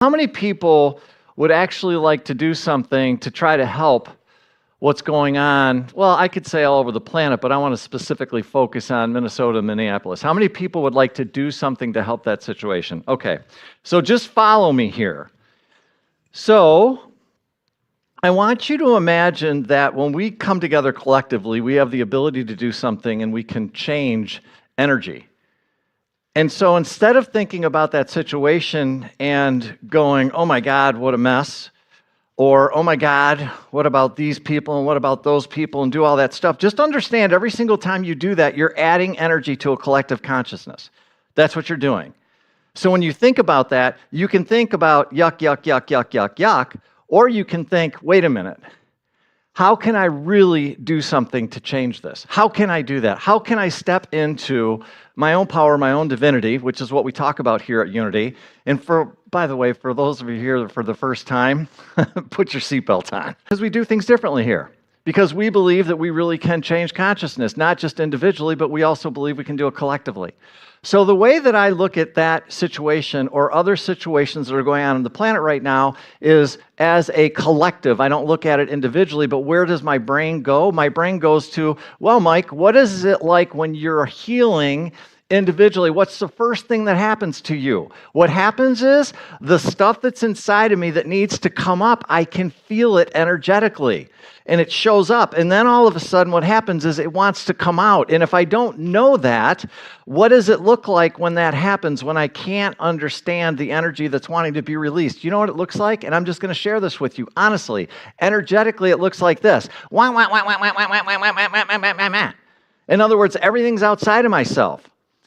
How many people would actually like to do something to try to help what's going on? Well, I could say all over the planet, but I want to specifically focus on Minnesota and Minneapolis. How many people would like to do something to help that situation? Okay, so just follow me here. So I want you to imagine that when we come together collectively, we have the ability to do something and we can change energy. And so instead of thinking about that situation and going, oh my God, what a mess, or oh my God, what about these people and what about those people, and do all that stuff, just understand every single time you do that, you're adding energy to a collective consciousness. That's what you're doing. So when you think about that, you can think about yuck, yuck, yuck, yuck, yuck, yuck, or you can think, wait a minute, how can I really do something to change this? How can I do that? How can I step into my own power, my own divinity, which is what we talk about here at Unity. And by the way, for those of you here for the first time, put your seatbelt on. Because we do things differently here. Because we believe that we really can change consciousness, not just individually, but we also believe we can do it collectively. So the way that I look at that situation or other situations that are going on the planet right now is as a collective. I don't look at it individually, but where does my brain go? My brain goes to, well, Mike, what is it like when you're healing individually? What's the first thing that happens to you? What happens is the stuff that's inside of me that needs to come up, I can feel it energetically. And it shows up. And then all of a sudden what happens is it wants to come out. And if I don't know that, what does it look like when that happens, when I can't understand the energy that's wanting to be released? You know what it looks like? And I'm just going to share this with you. Honestly, energetically, it looks like this. In other words, everything's outside of myself.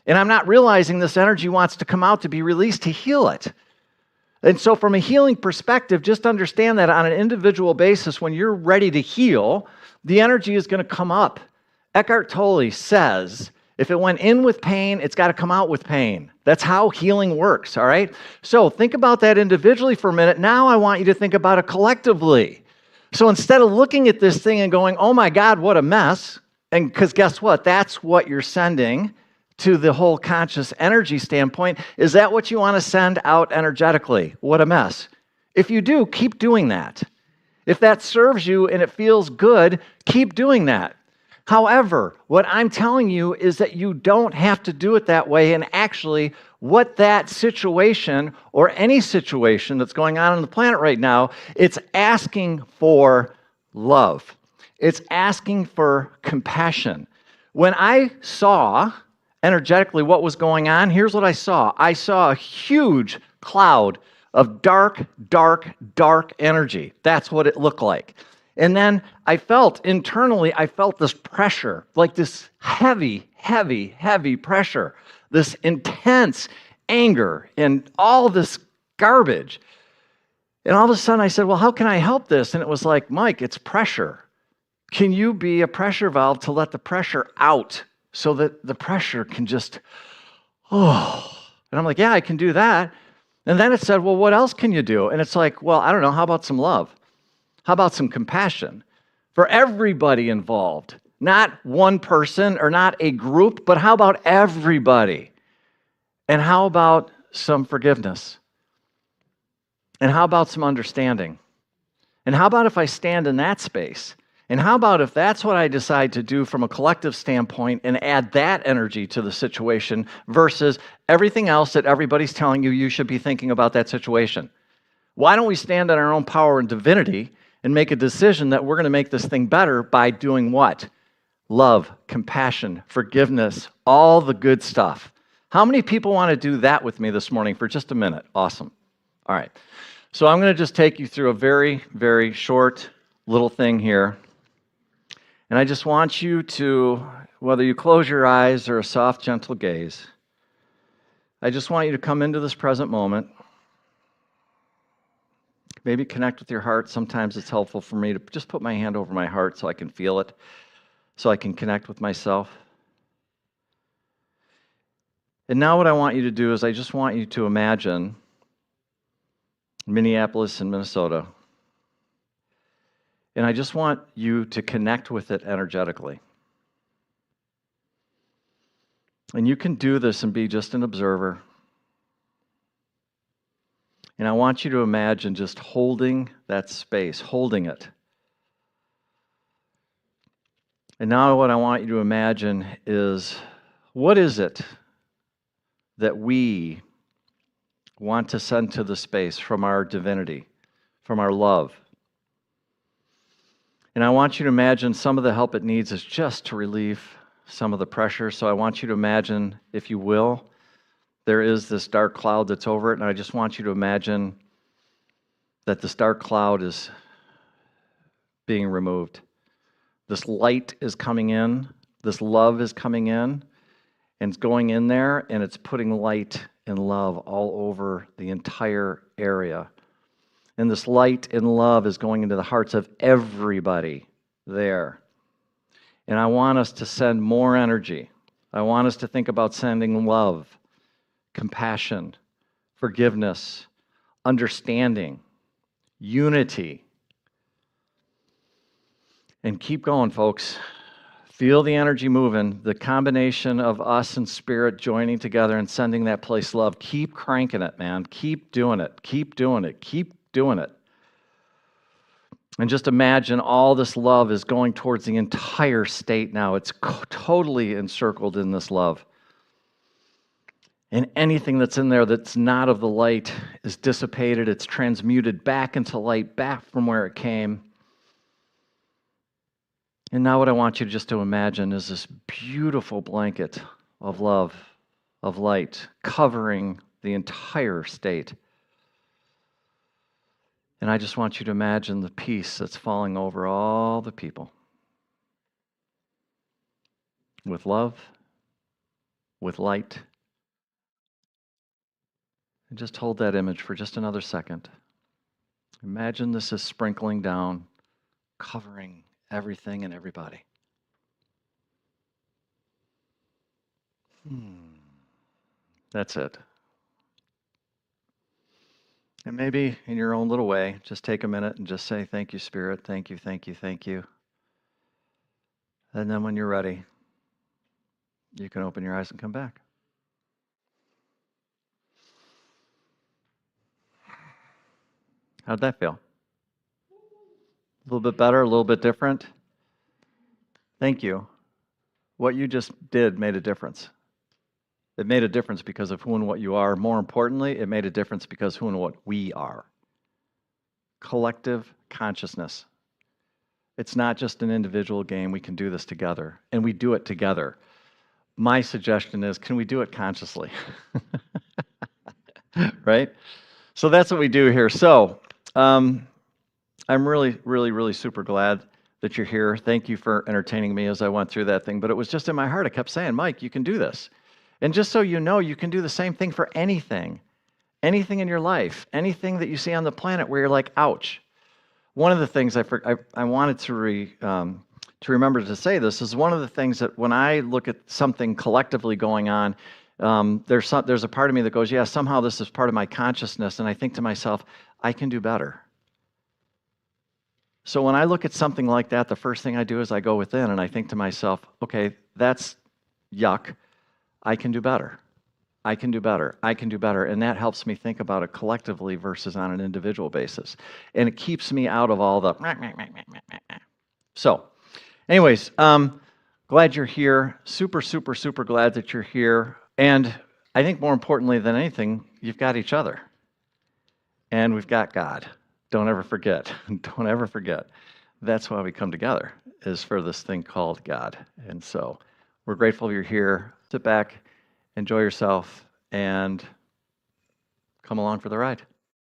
And I'm not realizing this energy wants to come out to be released to heal it. And so from a healing perspective, just understand that on an individual basis, when you're ready to heal, the energy is going to come up. Eckhart Tolle says, if it went in with pain, it's got to come out with pain. That's how healing works, all right? So think about that individually for a minute. Now I want you to think about it collectively. So instead of looking at this thing and going, oh my God, what a mess, and because guess what? That's what you're sending to the whole conscious energy standpoint. Is that what you want to send out energetically? What a mess. If you do, keep doing that. If that serves you and it feels good, keep doing that. However, what I'm telling you is that you don't have to do it that way. And actually, what that situation or any situation that's going on the planet right now, it's asking for love. It's asking for compassion. When I saw energetically what was going on, here's what I saw. I saw a huge cloud of dark, dark, dark energy. That's what it looked like. And then I felt internally, I felt this pressure, like this heavy, heavy, heavy pressure, this intense anger and all this garbage. And all of a sudden I said, well, how can I help this? And it was like, Mike, it's pressure. Can you be a pressure valve to let the pressure out so that the pressure can just, oh. And I'm like, yeah, I can do that. And then it said, well, what else can you do? And it's like, well, I don't know, how about some love? How about some compassion for everybody involved? Not one person or not a group, but how about everybody? And how about some forgiveness? And how about some understanding? And how about if I stand in that space? And how about if that's what I decide to do from a collective standpoint and add that energy to the situation versus everything else that everybody's telling you you should be thinking about that situation? Why don't we stand on our own power and divinity and make a decision that we're going to make this thing better by doing what? Love, compassion, forgiveness, all the good stuff. How many people want to do that with me this morning for just a minute? Awesome. All right. So I'm going to just take you through a very, very short little thing here. And I just want you to, whether you close your eyes or a soft, gentle gaze, I just want you to come into this present moment. Maybe connect with your heart. Sometimes it's helpful for me to just put my hand over my heart so I can feel it, so I can connect with myself. And now what I want you to do is I just want you to imagine Minneapolis and Minnesota. And I just want you to connect with it energetically. And you can do this and be just an observer. And I want you to imagine just holding that space, holding it. And now what I want you to imagine is, what is it that we want to send to the space from our divinity, from our love? And I want you to imagine some of the help it needs is just to relieve some of the pressure. So I want you to imagine, if you will, there is this dark cloud that's over it, and I just want you to imagine that this dark cloud is being removed. This light is coming in, this love is coming in, and it's going in there, and it's putting light and love all over the entire area. And this light and love is going into the hearts of everybody there. And I want us to send more energy. I want us to think about sending love, compassion, forgiveness, understanding, unity. And keep going, folks. Feel the energy moving, the combination of us and spirit joining together and sending that place love. Keep cranking it, man. Keep doing it. Keep doing it. Keep doing it. And just imagine all this love is going towards the entire state now. It's totally encircled in this love. And anything that's in there that's not of the light is dissipated. It's transmuted back into light, back from where it came. And now what I want you just to imagine is this beautiful blanket of love, of light, covering the entire state. And I just want you to imagine the peace that's falling over all the people. With love, with light. And just hold that image for just another second. Imagine this is sprinkling down, covering everything and everybody. That's it. And maybe in your own little way, just take a minute and just say, thank you, Spirit. Thank you, thank you, thank you. And then when you're ready, you can open your eyes and come back. How'd that feel? A little bit better, a little bit different? Thank you. What you just did made a difference. It made a difference because of who and what you are. More importantly, it made a difference because who and what we are. Collective consciousness. It's not just an individual game. We can do this together, and we do it together. My suggestion is, can we do it consciously? Right? So that's what we do here. So I'm really, really, really super glad that you're here. Thank you for entertaining me as I went through that thing. But it was just in my heart. I kept saying, Mike, you can do this. And just so you know, you can do the same thing for anything in your life, anything that you see on the planet where you're like, ouch. One of the things I wanted to remember to say this is one of the things that when I look at something collectively going on, there's a part of me that goes, yeah, somehow this is part of my consciousness, and I think to myself, I can do better. So when I look at something like that, the first thing I do is I go within and I think to myself, okay, that's yuck. I can do better. I can do better. I can do better. And that helps me think about it collectively versus on an individual basis. And it keeps me out of all the... So, anyways, glad you're here. Super, super, super glad that you're here. And I think more importantly than anything, you've got each other. And we've got God. Don't ever forget. Don't ever forget. That's why we come together, is for this thing called God. And so we're grateful you're here. Sit back, enjoy yourself, and come along for the ride.